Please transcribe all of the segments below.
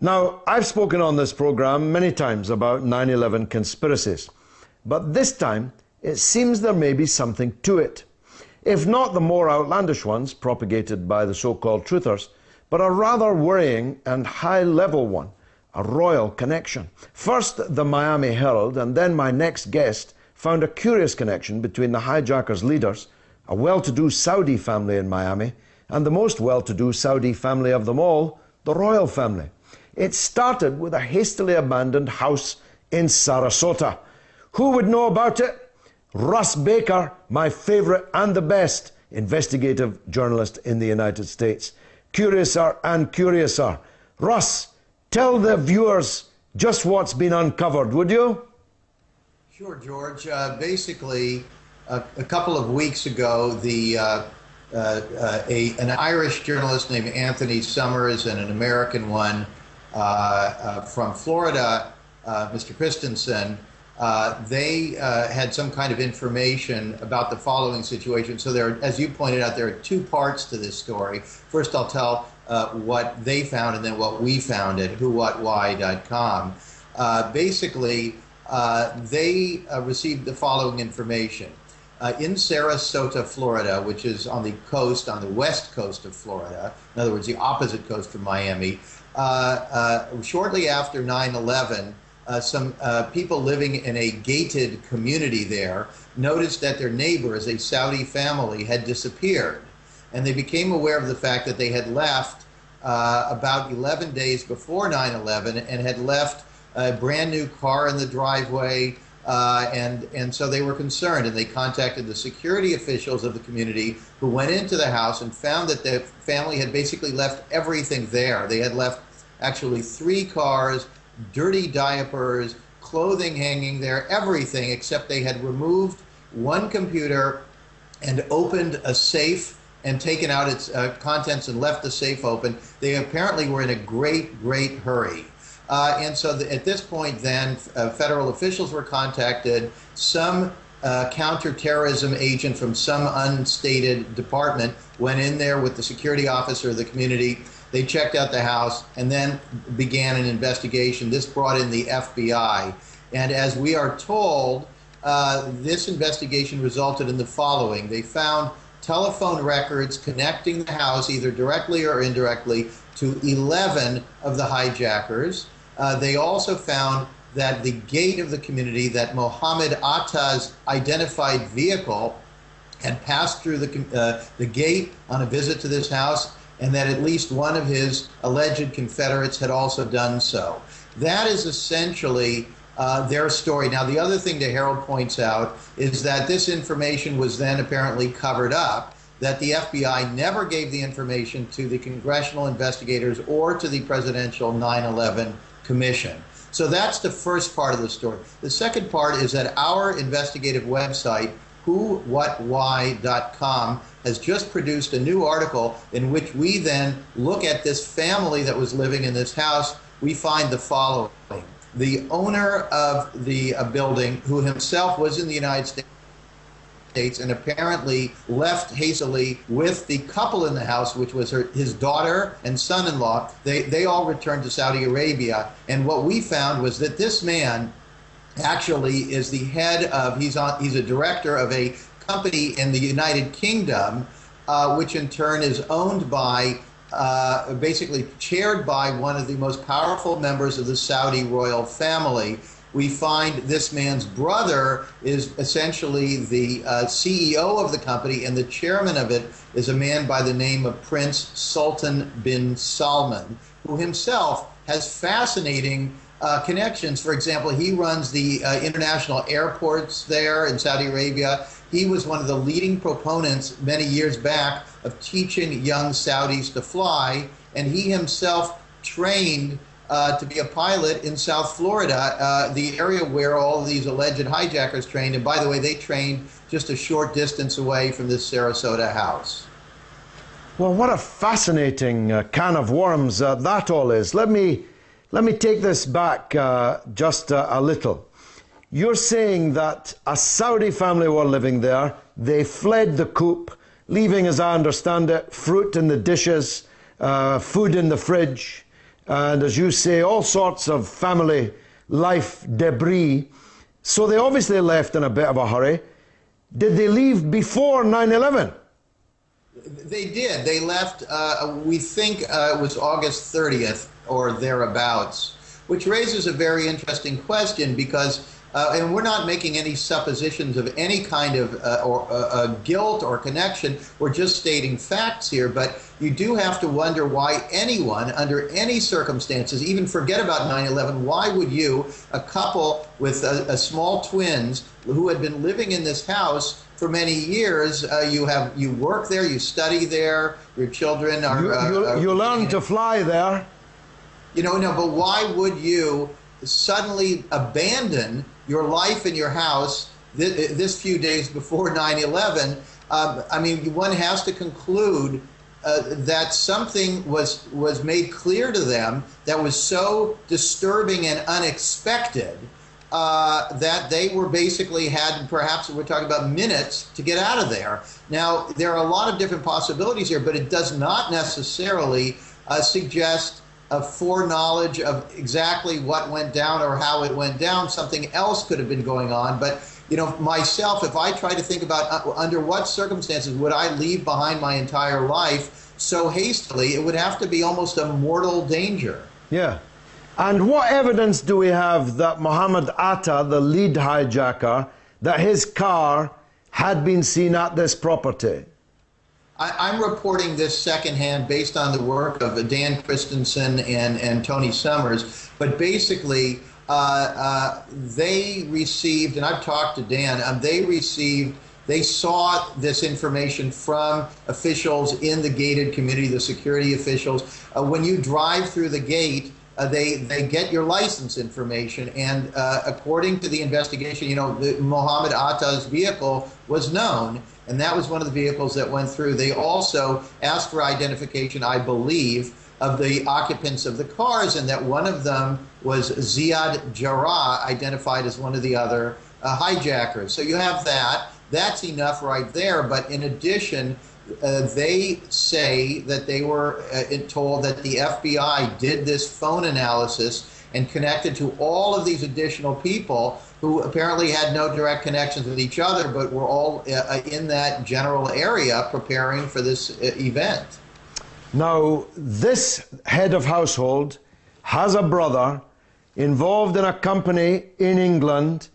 Now, I've spoken on this program many times about 9/11 conspiracies, but this time it seems there may be something to it. If not the more outlandish ones propagated by the so-called truthers, but a rather worrying and high-level one, a royal connection. First, the Miami Herald, and then my next guest found a curious connection between the hijackers' leaders, a well-to-do Saudi family in Miami, and the most well-to-do Saudi family of them all, the royal family. It started with a hastily abandoned house in Sarasota. Who would know about it? Russ Baker, my favorite and the best investigative journalist in the United States. Curiouser and curiouser. Russ, tell the viewers just what's been uncovered, would you? Sure, George. Basically, a couple of weeks ago, an Irish journalist named Anthony Summers and an American one from Florida, Mr. Christensen, they had some kind of information about the following situation. So there, as you pointed out, there are two parts to this story. First, I'll tell what they found and then what we found at WhoWhatWhy.com. Basically, they received the following information. In Sarasota, Florida, which is on the coast, on the west coast of Florida, in other words, the opposite coast of Miami, shortly after 9/11, some people living in a gated community there noticed that their neighbors, a Saudi family, had disappeared. And they became aware of the fact that they had left about 11 days before 9/11 and had left a brand new car in the driveway, and so they were concerned, and they contacted the security officials of the community, who went into the house and found that the family had basically left everything there. They had left actually 3 cars, dirty diapers, clothing hanging there, everything, except they had removed one computer and opened a safe and taken out its contents and left the safe open. They apparently were in a great hurry. And so at this point then, federal officials were contacted. Some counterterrorism agent from some unstated department went in there with the security officer of the community. They checked out the house and then began an investigation. This brought in the FBI. And as we are told, this investigation resulted in the following. They found telephone records connecting the house, either directly or indirectly, to 11 of the hijackers. They also found that the gate of the community, that Mohammed Atta's identified vehicle, had passed through the gate on a visit to this house, and that at least one of his alleged Confederates had also done so. That is essentially their story. Now, the other thing the Herald points out is that this information was then apparently covered up, that the FBI never gave the information to the congressional investigators or to the presidential 9/11 commission. So that's the first part of the story. The second part is that our investigative website, WhoWhatWhy.com, has just produced a new article in which we then look at this family that was living in this house. We find the following. The owner of the building, who himself was in the United States and apparently left hastily with the couple in the house, which was his daughter and son-in-law, they all returned to Saudi Arabia. And what we found was that this man actually is the head of, he's a director of a company in the United Kingdom, which in turn is owned by, basically chaired by one of the most powerful members of the Saudi royal family. We find this man's brother is essentially the CEO of the company, and the chairman of it is a man by the name of Prince Sultan bin Salman, who himself has fascinating connections. For example, he runs the international airports there in Saudi Arabia. He was one of the leading proponents many years back of teaching young Saudis to fly, and he himself trained to be a pilot in South Florida, the area where all of these alleged hijackers trained. And by the way, they trained just a short distance away from this Sarasota house. Well, what a fascinating can of worms that all is. Let me take this back just a little. You're saying that a Saudi family were living there. They fled the coup, leaving, as I understand it, fruit in the dishes, food in the fridge. and, as you say, all sorts of family life debris. So they obviously left in a bit of a hurry. Did they leave before 9/11? They did. They left, we think it was August 30th or thereabouts, which raises a very interesting question because, and we're not making any suppositions of any kind of guilt or connection. We're just stating facts here. But you do have to wonder why anyone, under any circumstances, even forget about 9/11, why would you, a couple with a small twins who had been living in this house for many years, you work there, you study there, your children are... You learn to fly there. You know, no, but why would you suddenly abandon your life and your house this few days before 9/11? I mean, one has to conclude that something was made clear to them that was so disturbing and unexpected that they were basically had, perhaps we're talking about minutes to get out of there. Now, there are a lot of different possibilities here, but it does not necessarily suggest a foreknowledge of exactly what went down or how it went down. Something else could have been going on. But, you know, myself, if I try to think about under what circumstances would I leave behind my entire life so hastily, it would have to be almost a mortal danger. Yeah. And what evidence do we have that Mohammed Atta, the lead hijacker, that his car had been seen at this property? I'm reporting this secondhand based on the work of Dan Christensen and Tony Summers. But basically, they received, and I've talked to Dan, they saw this information from officials in the gated community, the security officials. When you drive through the gate, they get your license information, and according to the investigation, you know, Mohammed Atta's vehicle was known, and that was one of the vehicles that went through. They also asked for identification, I believe, of the occupants of the cars, and that one of them was Ziad Jarrah, identified as one of the other hijackers. So you have that. That's enough right there. But in addition, they say that they were told that the FBI did this phone analysis and connected to all of these additional people who apparently had no direct connections with each other, but were all in that general area preparing for this event. Now, this head of household has a brother involved in a company in England,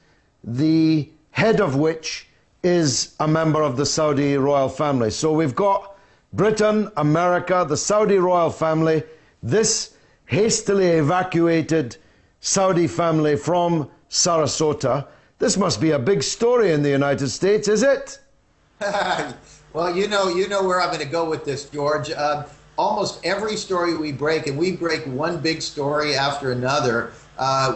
the head of which is a member of the Saudi royal family. So we've got Britain, America, the Saudi royal family, this hastily evacuated Saudi family from Sarasota. This must be a big story in the United States, is it? Well, you know where I'm going to go with this, George. Almost every story we break, and we break one big story after another.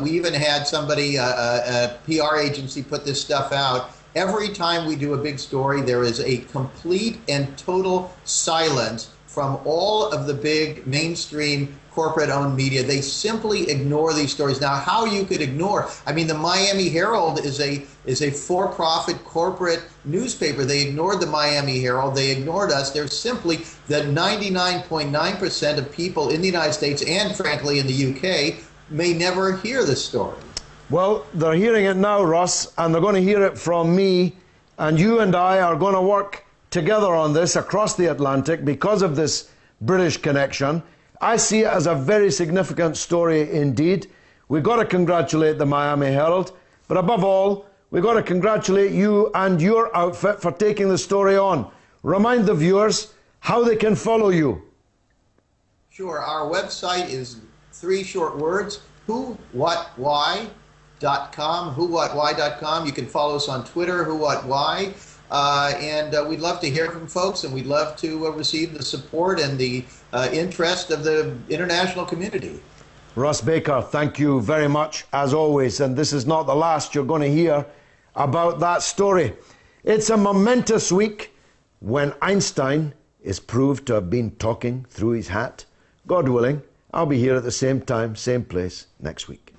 We even had somebody, a PR agency, put this stuff out. Every time we do a big story, there is a complete and total silence from all of the big mainstream corporate-owned media. They simply ignore these stories. Now, how you could ignore? I mean, the Miami Herald is a for-profit corporate newspaper. They ignored the Miami Herald. They ignored us. They're simply that 99.9% of people in the United States and, frankly, in the UK may never hear this story. Well, they're hearing it now, Russ, and they're going to hear it from me, and you and I are going to work together on this across the Atlantic because of this British connection. I see it as a very significant story indeed. We've got to congratulate the Miami Herald, but above all, we've got to congratulate you and your outfit for taking the story on. Remind the viewers how they can follow you. Sure. Our website is 3 short words: WhoWhatWhy.com, WhoWhatWhy.com. You can follow us on Twitter, WhoWhatWhy, and we'd love to hear from folks, and we'd love to receive the support and the interest of the international community. Russ Baker, thank you very much, as always, and this is not the last you're going to hear about that story. It's a momentous week when Einstein is proved to have been talking through his hat. God willing, I'll be here at the same time, same place next week.